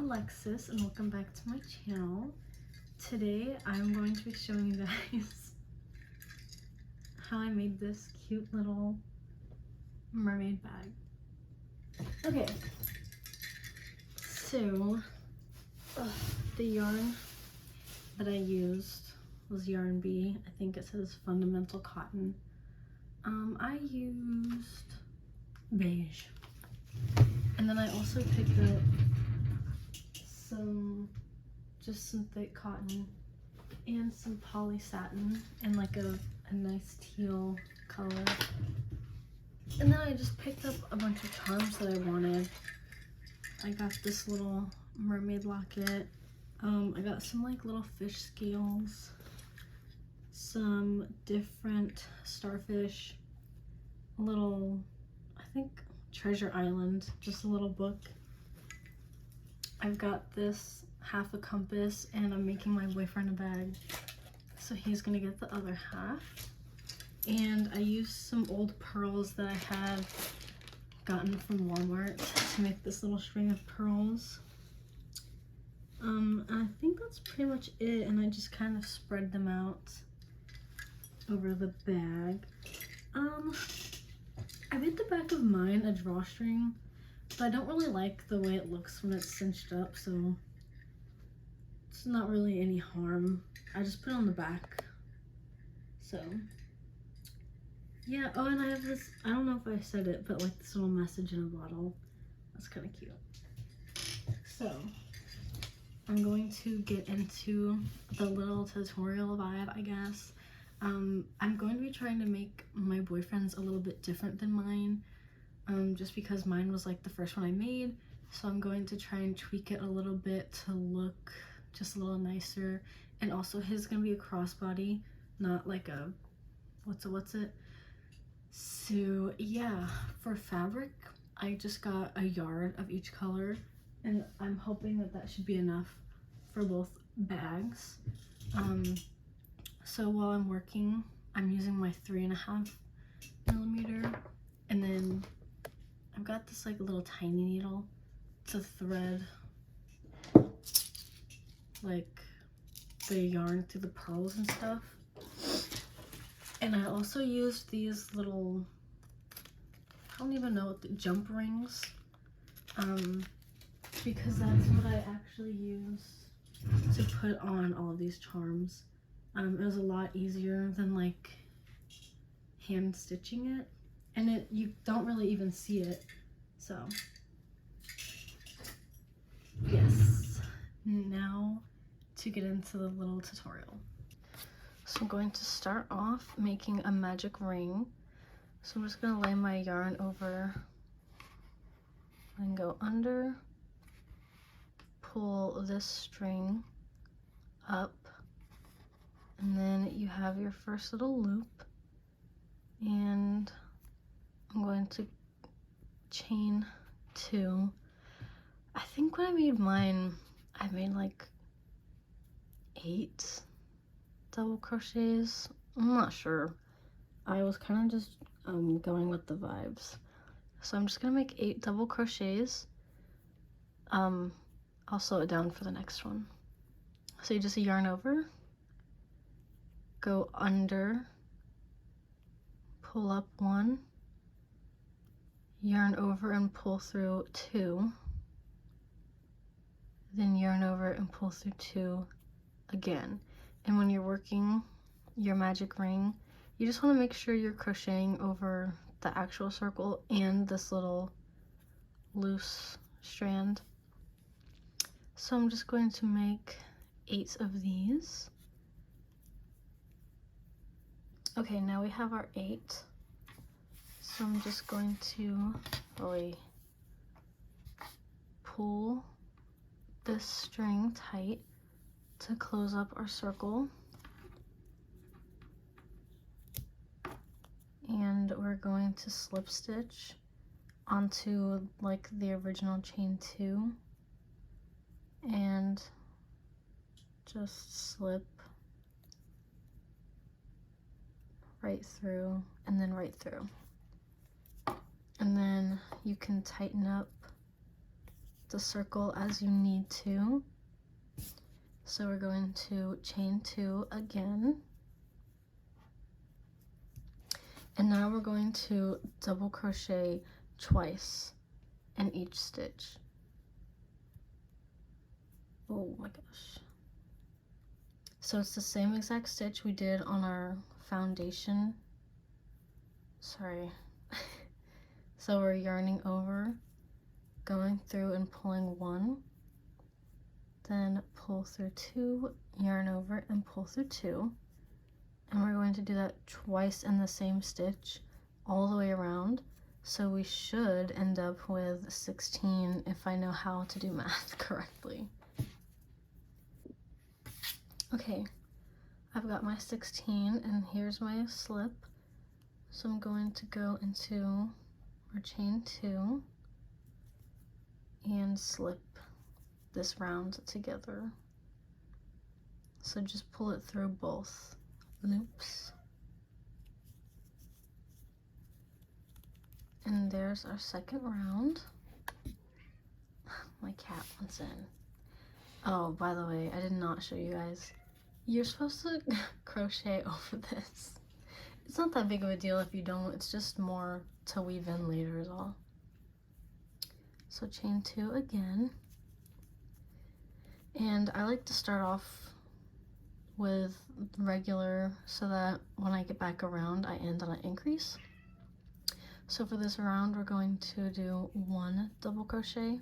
Alexis and welcome back to my channel. Today I'm going to be showing you guys how I made this cute little mermaid bag. Okay, so the yarn that I used was Yarn B. I think it says Fundamental Cotton. I used beige, and then I also picked up some thick cotton and some poly satin in like a nice teal color. And then I just picked up a bunch of charms that I wanted. I got this little mermaid locket. I got some like little fish scales, some different starfish, a little, I think, Treasure Island, just a little book. I've got this half a compass, and I'm making my boyfriend a bag, so he's gonna get the other half. And I used some old pearls that I had gotten from Walmart to make this little string of pearls. I think that's pretty much it, and I just kind of spread them out over the bag. I made the back of mine a drawstring, but I don't really like the way it looks when it's cinched up, so it's not really any harm. I just put it on the back. So yeah. Oh, and I have this, I don't know if I said it, but like this little message in a bottle. That's kind of cute. So I'm going to get into the little tutorial vibe, I guess. I'm going to be trying to make my boyfriend's a little bit different than mine, just because mine was like the first one I made. So I'm going to try and tweak it a little bit to look just a little nicer. And also his is gonna be a crossbody, not like a, what's it? So yeah, for fabric, I just got a yard of each color, and I'm hoping that that should be enough for both bags. So while I'm working, I'm using my 3.5 millimeter, and then I've got this like little tiny needle to thread like the yarn through the pearls and stuff. And I also used these little, I don't even know what the jump rings, because that's what I actually use to put on all of these charms. It was a lot easier than like hand stitching it, and you don't really even see it. So yes, now to get into the little tutorial. So I'm going to start off making a magic ring. So I'm just going to lay my yarn over and go under, pull this string up, and then you have your first little loop, and I'm going to chain 2. I think when I made mine, I made like 8 double crochets. I'm not sure. I was kind of just going with the vibes. So I'm just gonna make 8 double crochets. I'll slow it down for the next one. So you just yarn over, go under, pull up 1, yarn over and pull through 2, then yarn over and pull through 2 again. And when you're working your magic ring, you just want to make sure you're crocheting over the actual circle and this little loose strand. So I'm just going to make 8 of these. Okay, now we have our 8. So I'm just going to really pull this string tight to close up our circle. And we're going to slip stitch onto like the original chain 2 and just slip right through and then right through. And then you can tighten up the circle as you need to. So we're going to chain 2 again. And now we're going to double crochet twice in each stitch. Oh my gosh. So it's the same exact stitch we did on our foundation. Sorry. So we're yarning over, going through and pulling 1, then pull through 2, yarn over and pull through 2. And we're going to do that twice in the same stitch all the way around. So we should end up with 16 if I know how to do math correctly. Okay, I've got my 16 and here's my slip. So I'm going to go into our chain 2 and slip this round together. So just pull it through both loops. And there's our second round. My cat wants in. Oh, by the way, I did not show you guys. You're supposed to crochet over this. It's not that big of a deal if you don't. It's just more to weave in later is all. So chain 2 again. And I like to start off with regular so that when I get back around, I end on an increase. So for this round, we're going to do 1 double crochet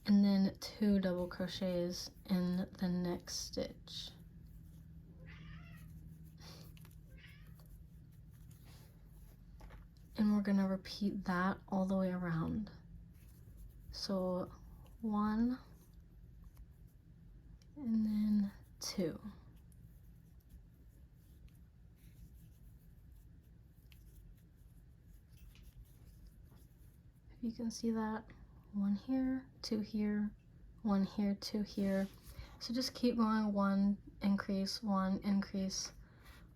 and then 2 double crochets in the next stitch. And we're gonna repeat that all the way around. So 1 and then 2. If you can see that, 1 here, 2 here, 1 here, 2 here. So just keep going, 1 increase,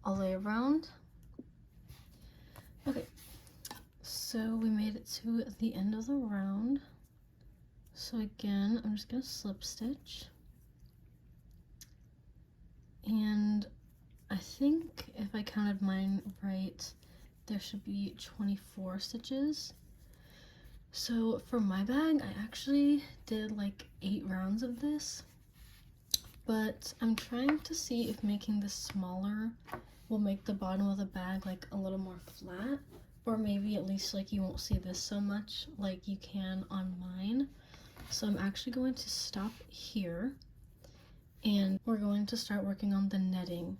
all the way around. Okay, so we made it to the end of the round. So again, I'm just gonna slip stitch. And I think if I counted mine right, there should be 24 stitches. So for my bag, I actually did like 8 rounds of this, but I'm trying to see if making this smaller will make the bottom of the bag like a little more flat, or maybe at least like you won't see this so much like you can on mine. So I'm actually going to stop here and we're going to start working on the netting.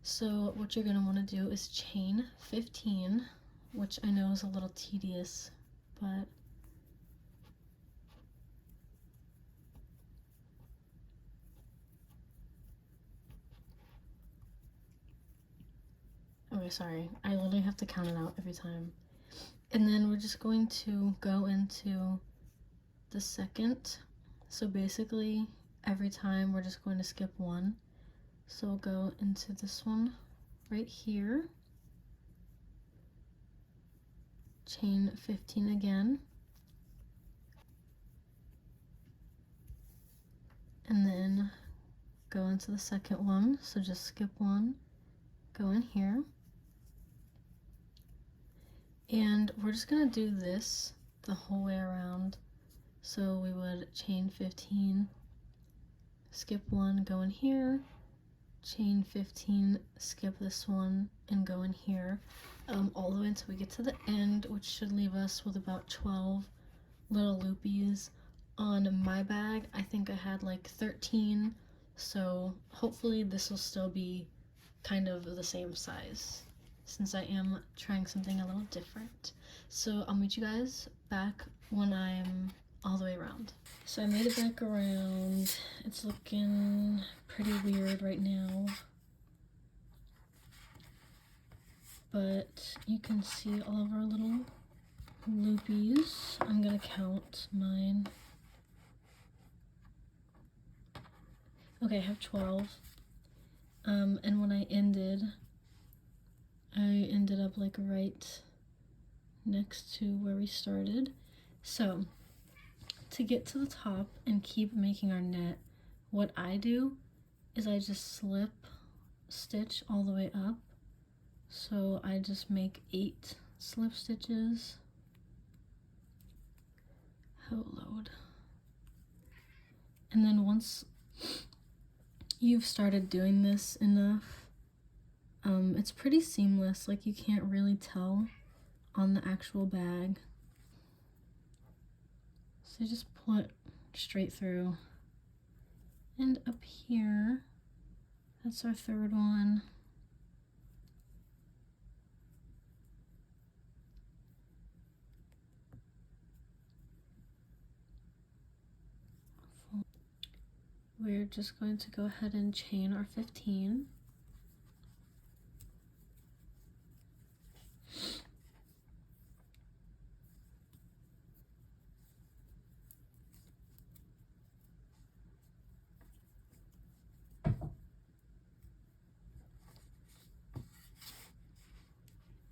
So what you're going to want to do is chain 15, which I know is a little tedious, but okay, sorry, I literally have to count it out every time. And then we're just going to go into the second. So basically, every time we're just going to skip 1. So we'll go into this one right here, chain 15 again, and then go into the second one. So just skip 1, go in here. And we're just gonna do this the whole way around. So we would chain 15, skip 1, go in here, chain 15, skip this one, and go in here, all the way until we get to the end, which should leave us with about 12 little loopies. On my bag, I think I had like 13, so hopefully this will still be kind of the same size, since I am trying something a little different. So I'll meet you guys back when I'm all the way around. So I made it back around. It's looking pretty weird right now, but you can see all of our little loopies. I'm gonna count mine. Okay, I have 12. And when I ended up like right next to where we started. So to get to the top and keep making our net, what I do is I just slip stitch all the way up. So I just make 8 slip stitches. How load. And then once you've started doing this enough, it's pretty seamless, like you can't really tell on the actual bag. So just pull it straight through. And up here, that's our third one. We're just going to go ahead and chain our 15.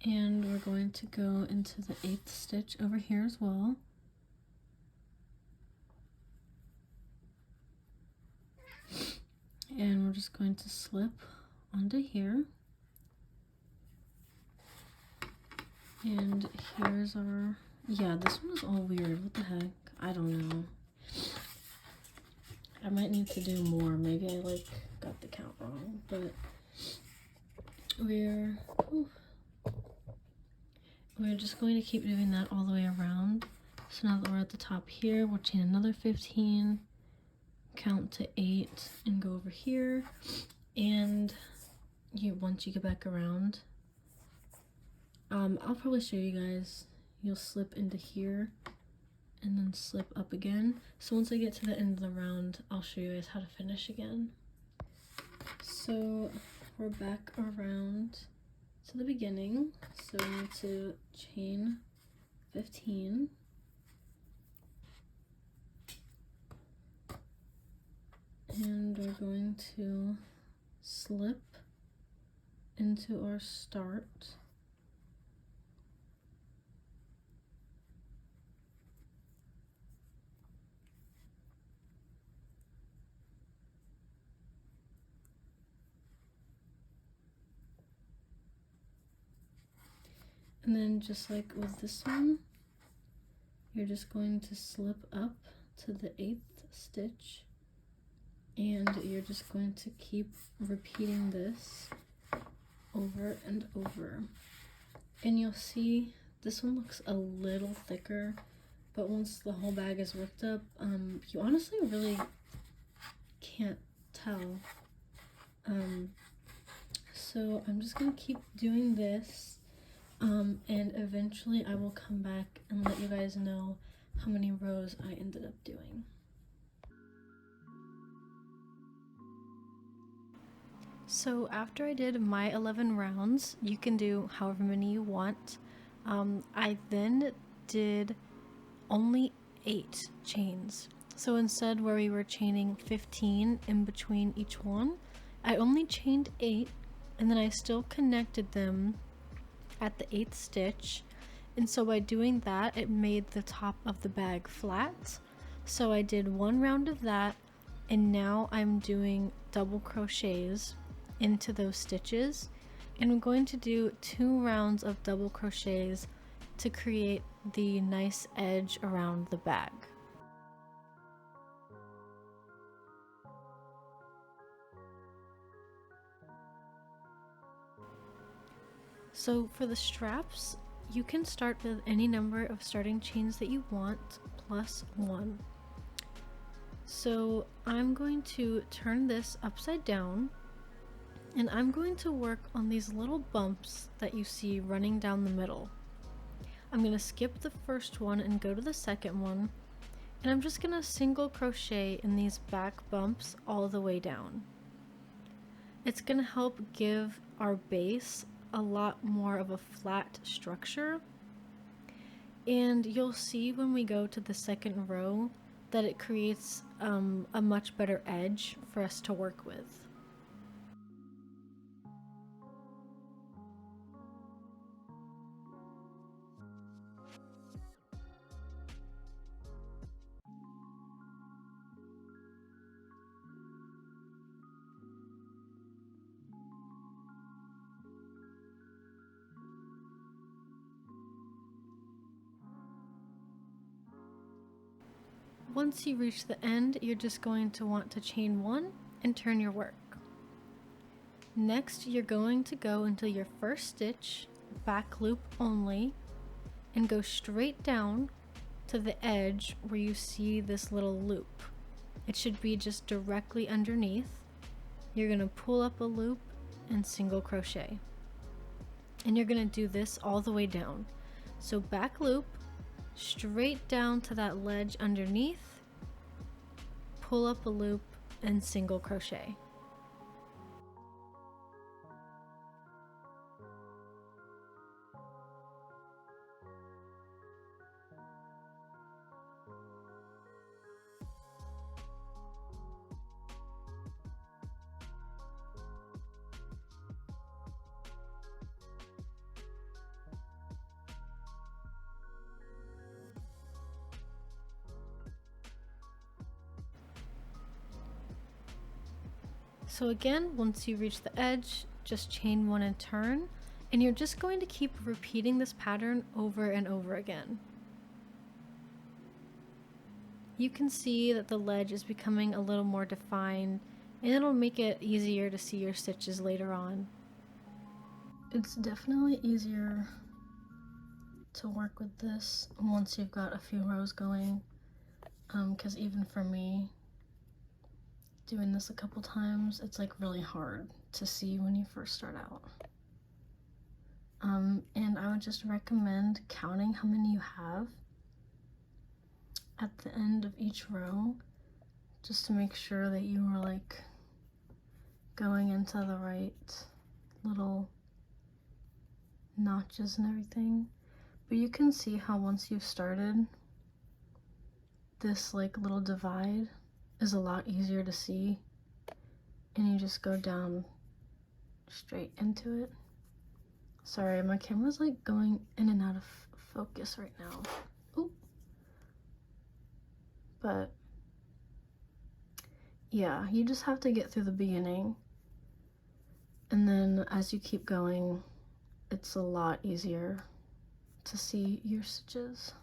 And we're going to go into the 8th stitch over here as well. And we're just going to slip onto here. And here's our, yeah, this one is all weird. What the heck? I don't know. I might need to do more. Maybe I like got the count wrong, but we're just going to keep doing that all the way around. So now that we're at the top here, we'll chain another 15, count to 8, and go over here. And once you get back around, I'll probably show you guys. You'll slip into here and then slip up again. So once I get to the end of the round, I'll show you guys how to finish again. So we're back around to the beginning. So we need to chain 15. And we're going to slip into our start. And then just like with this one, you're just going to slip up to the 8th stitch, and you're just going to keep repeating this over and over. And you'll see this one looks a little thicker, but once the whole bag is worked up, you honestly really can't tell. So I'm just gonna keep doing this. And eventually I will come back and let you guys know how many rows I ended up doing. So after I did my 11 rounds, you can do however many you want. I then did only 8 chains. So instead, where we were chaining 15 in between each one, I only chained 8, and then I still connected them at the 8th stitch. And so by doing that, it made the top of the bag flat. So I did 1 round of that, and now I'm doing double crochets into those stitches, and I'm going to do 2 rounds of double crochets to create the nice edge around the bag. So for the straps, you can start with any number of starting chains that you want, plus 1. So I'm going to turn this upside down, and I'm going to work on these little bumps that you see running down the middle. I'm going to skip the first one and go to the second one, and I'm just going to single crochet in these back bumps all the way down. It's going to help give our base a lot more of a flat structure, and you'll see when we go to the second row that it creates a much better edge for us to work with. Once you reach the end, you're just going to want to chain 1 and turn your work. Next, you're going to go into your first stitch, back loop only, and go straight down to the edge where you see this little loop. It should be just directly underneath. You're going to pull up a loop and single crochet. And you're going to do this all the way down. So back loop, straight down to that ledge underneath, pull up a loop and single crochet. So again, once you reach the edge, just chain 1 and turn, and you're just going to keep repeating this pattern over and over again. You can see that the ledge is becoming a little more defined, and it'll make it easier to see your stitches later on. It's definitely easier to work with this once you've got a few rows going, because even for me, doing this a couple times, it's like really hard to see when you first start out. And I would just recommend counting how many you have at the end of each row, just to make sure that you are like going into the right little notches and everything. But you can see how once you've started, this like little divide is a lot easier to see, and you just go down straight into it. Sorry, my camera's like going in and out of focus right now. Ooh. But yeah, you just have to get through the beginning, and then as you keep going, it's a lot easier to see your stitches.